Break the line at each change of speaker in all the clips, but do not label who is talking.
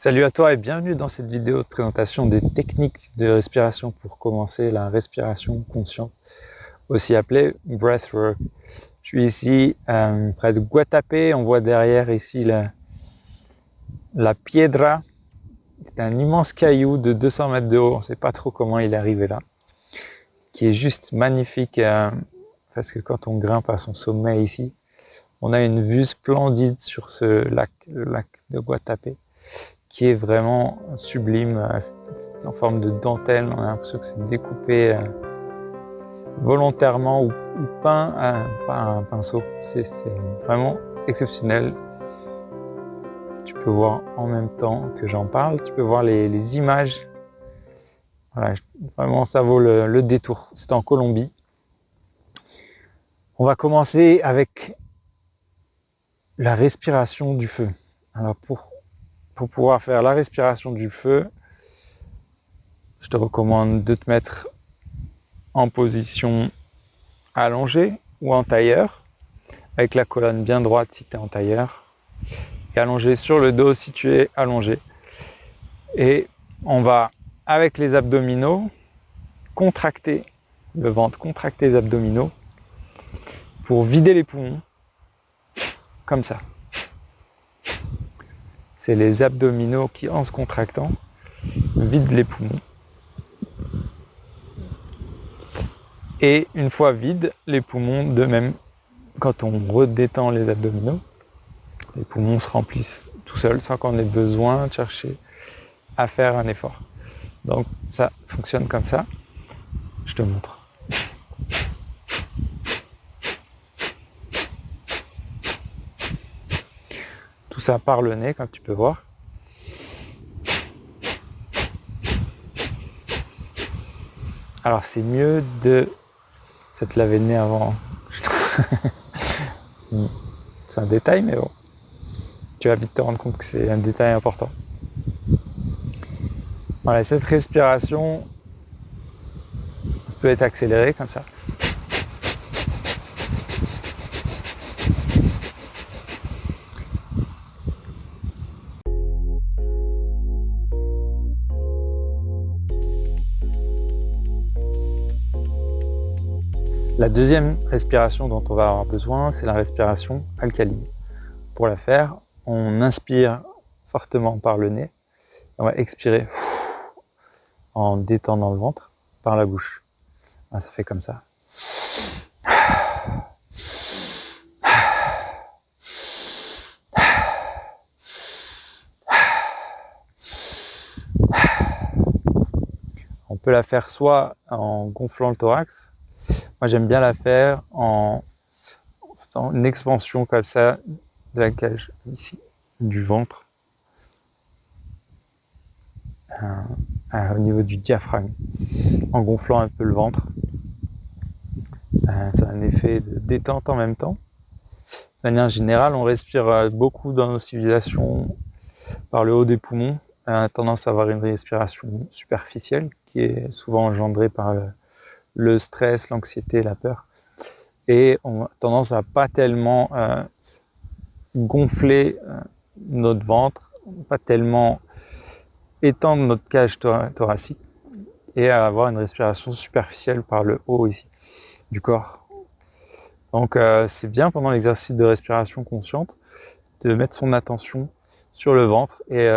Salut à toi et bienvenue dans cette vidéo de présentation des techniques de respiration pour commencer la respiration consciente, aussi appelée breathwork. Je suis ici près de Guatapé, on voit derrière ici la Piedra. C'est un immense caillou de 200 mètres de haut, on ne sait pas trop comment il est arrivé là, qui est juste magnifique parce que quand on grimpe à son sommet ici, on a une vue splendide sur ce lac, le lac de Guatapé, qui est vraiment sublime, en forme de dentelle. On a l'impression que c'est découpé volontairement ou peint par un pinceau. C'est vraiment exceptionnel. Tu peux voir en même temps que j'en parle, tu peux voir les images. Voilà, vraiment ça vaut le détour. C'est en Colombie. On va commencer avec la respiration du feu. Alors pour pouvoir faire la respiration du feu, je te recommande de te mettre en position allongée ou en tailleur, avec la colonne bien droite si tu es en tailleur, et allongé sur le dos si tu es allongé. Et on va, avec les abdominaux, contracter le ventre, contracter les abdominaux pour vider les poumons, comme ça. C'est les abdominaux qui, en se contractant, vident les poumons. Et une fois vides, les poumons, de même, quand on redétend les abdominaux, les poumons se remplissent tout seuls sans qu'on ait besoin de chercher à faire un effort. Donc ça fonctionne comme ça. Je te montre. Tout ça par le nez, comme tu peux voir. Alors c'est mieux de s'être lavé le nez avant. C'est un détail, mais bon. Tu vas vite te rendre compte que c'est un détail important. Voilà, cette respiration peut être accélérée comme ça. La deuxième respiration dont on va avoir besoin, c'est la respiration alcaline. Pour la faire, on inspire fortement par le nez. On va expirer en détendant le ventre par la bouche. Ah, ça fait comme ça. On peut la faire soit en gonflant le thorax. Moi, j'aime bien la faire en faisant une expansion comme ça de la cage, ici, du ventre, au niveau du diaphragme, en gonflant un peu le ventre. C'est un effet de détente en même temps. De manière générale, on respire beaucoup dans nos civilisations par le haut des poumons. On a tendance à avoir une respiration superficielle qui est souvent engendrée par le stress, l'anxiété, la peur. Et on a tendance à pas tellement gonfler notre ventre, pas tellement étendre notre cage thoracique et à avoir une respiration superficielle par le haut ici du corps. Donc c'est bien pendant l'exercice de respiration consciente de mettre son attention sur le ventre et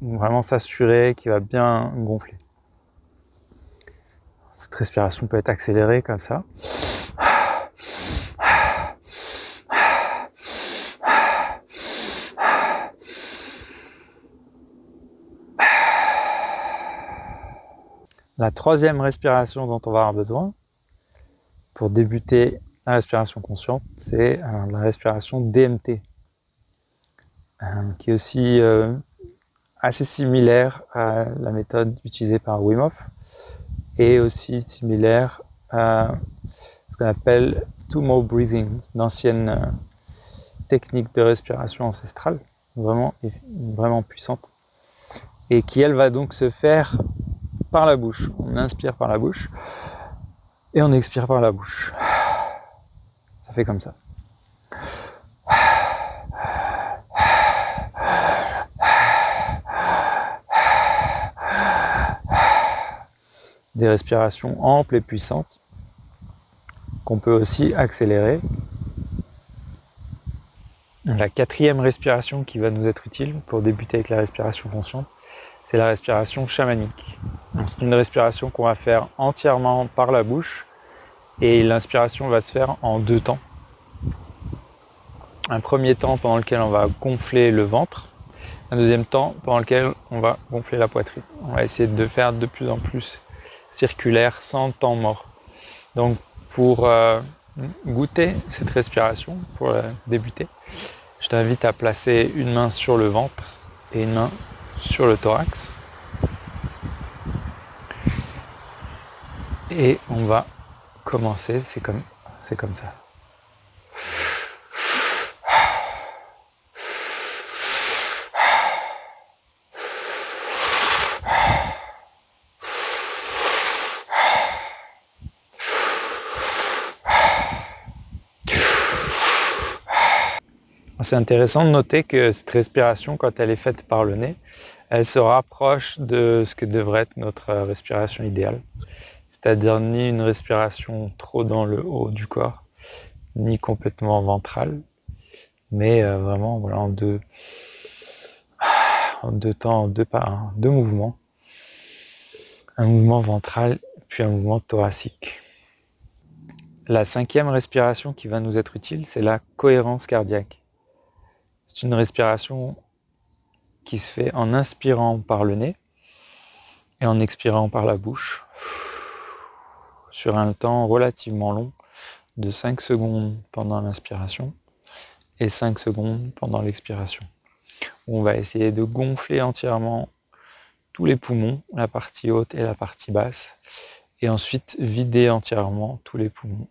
vraiment s'assurer qu'il va bien gonfler. Cette respiration peut être accélérée comme ça. La troisième respiration dont on va avoir besoin pour débuter la respiration consciente, c'est la respiration DMT, qui est aussi assez similaire à la méthode utilisée par Wim Hof et aussi similaire à ce qu'on appelle Tummo breathing, une ancienne technique de respiration ancestrale, vraiment puissante, et qui elle va donc se faire par la bouche. On inspire par la bouche et on expire par la bouche. Ça fait comme ça. des respirations amples et puissantes qu'on peut aussi accélérer. La quatrième respiration qui va nous être utile pour débuter avec la respiration consciente, c'est la respiration chamanique. C'est une respiration qu'on va faire entièrement par la bouche et l'inspiration va se faire en 2 temps. Un premier temps pendant lequel on va gonfler le ventre, un deuxième temps pendant lequel on va gonfler la poitrine. On va essayer de faire de plus en plus circulaire sans temps mort. Donc pour goûter cette respiration, pour débuter, je t'invite à placer une main sur le ventre et une main sur le thorax. Et on va commencer, c'est comme ça. C'est intéressant de noter que cette respiration, quand elle est faite par le nez, elle se rapproche de ce que devrait être notre respiration idéale. C'est-à-dire ni une respiration trop dans le haut du corps, ni complètement ventrale, mais vraiment voilà, en deux temps, en deux mouvements. Un mouvement ventral, puis un mouvement thoracique. La 5e respiration qui va nous être utile, c'est la cohérence cardiaque. C'est une respiration qui se fait en inspirant par le nez et en expirant par la bouche sur un temps relativement long de 5 secondes pendant l'inspiration et 5 secondes pendant l'expiration. On va essayer de gonfler entièrement tous les poumons, la partie haute et la partie basse, et ensuite vider entièrement tous les poumons.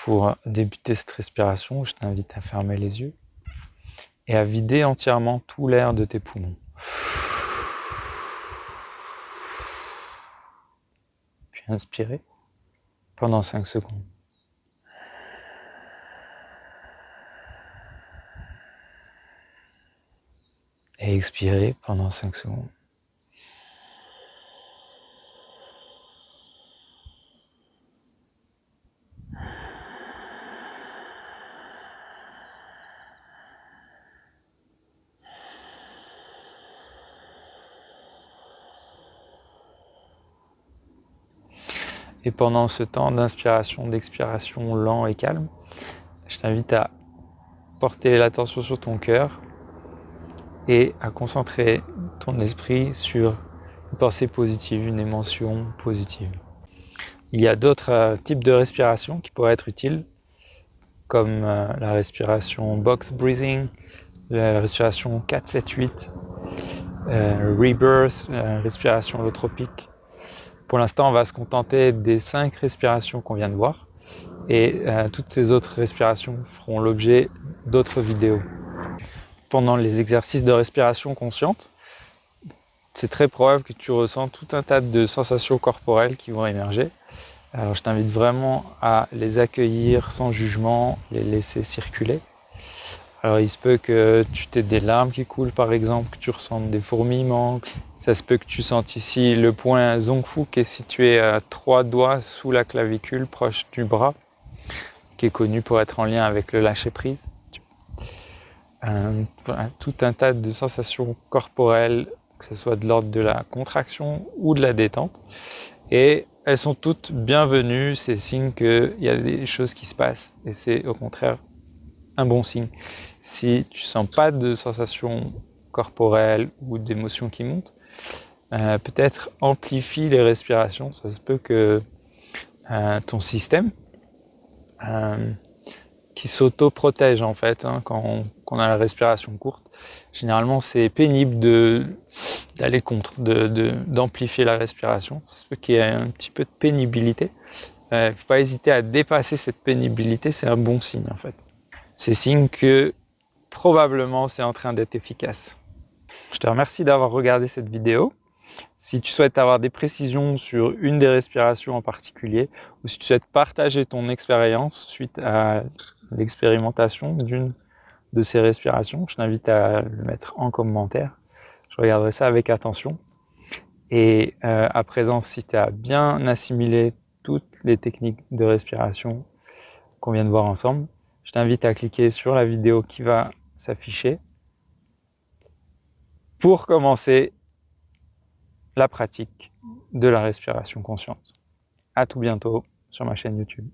Pour débuter cette respiration, je t'invite à fermer les yeux et à vider entièrement tout l'air de tes poumons. Puis inspirer pendant 5 secondes. Et expirer pendant 5 secondes. Et pendant ce temps d'inspiration, d'expiration lent et calme, je t'invite à porter l'attention sur ton cœur et à concentrer ton esprit sur une pensée positive, une émotion positive. Il y a d'autres types de respiration qui pourraient être utiles, comme la respiration box breathing, la respiration 4-7-8, rebirth, la respiration holotropique. Pour l'instant, on va se contenter des 5 respirations qu'on vient de voir et toutes ces autres respirations feront l'objet d'autres vidéos. Pendant les exercices de respiration consciente, c'est très probable que tu ressens tout un tas de sensations corporelles qui vont émerger. Alors je t'invite vraiment à les accueillir sans jugement, les laisser circuler. Alors il se peut que tu aies des larmes qui coulent par exemple, que tu ressentes des fourmillements. Ça se peut que tu sentes ici le point Zongfu qui est situé à 3 doigts sous la clavicule, proche du bras, qui est connu pour être en lien avec le lâcher-prise. Voilà, tout un tas de sensations corporelles, que ce soit de l'ordre de la contraction ou de la détente. Et elles sont toutes bienvenues, c'est signe qu'il y a des choses qui se passent. Et c'est au contraire un bon signe. Si tu sens pas de sensations corporelles ou d'émotions qui montent, peut-être amplifie les respirations. Ça se peut que ton système qui s'auto-protège en fait quand on a la respiration courte. Généralement c'est pénible d'aller contre, d'amplifier la respiration. Ça se peut qu'il y ait un petit peu de pénibilité. Il ne faut pas hésiter à dépasser cette pénibilité, c'est un bon signe en fait. C'est signe que probablement c'est en train d'être efficace. Je te remercie d'avoir regardé cette vidéo. Si tu souhaites avoir des précisions sur une des respirations en particulier, ou si tu souhaites partager ton expérience suite à l'expérimentation d'une de ces respirations, je t'invite à le mettre en commentaire. Je regarderai ça avec attention. Et à présent, si tu as bien assimilé toutes les techniques de respiration qu'on vient de voir ensemble, je t'invite à cliquer sur la vidéo qui va s'afficher pour commencer la pratique de la respiration consciente. À tout bientôt sur ma chaîne YouTube.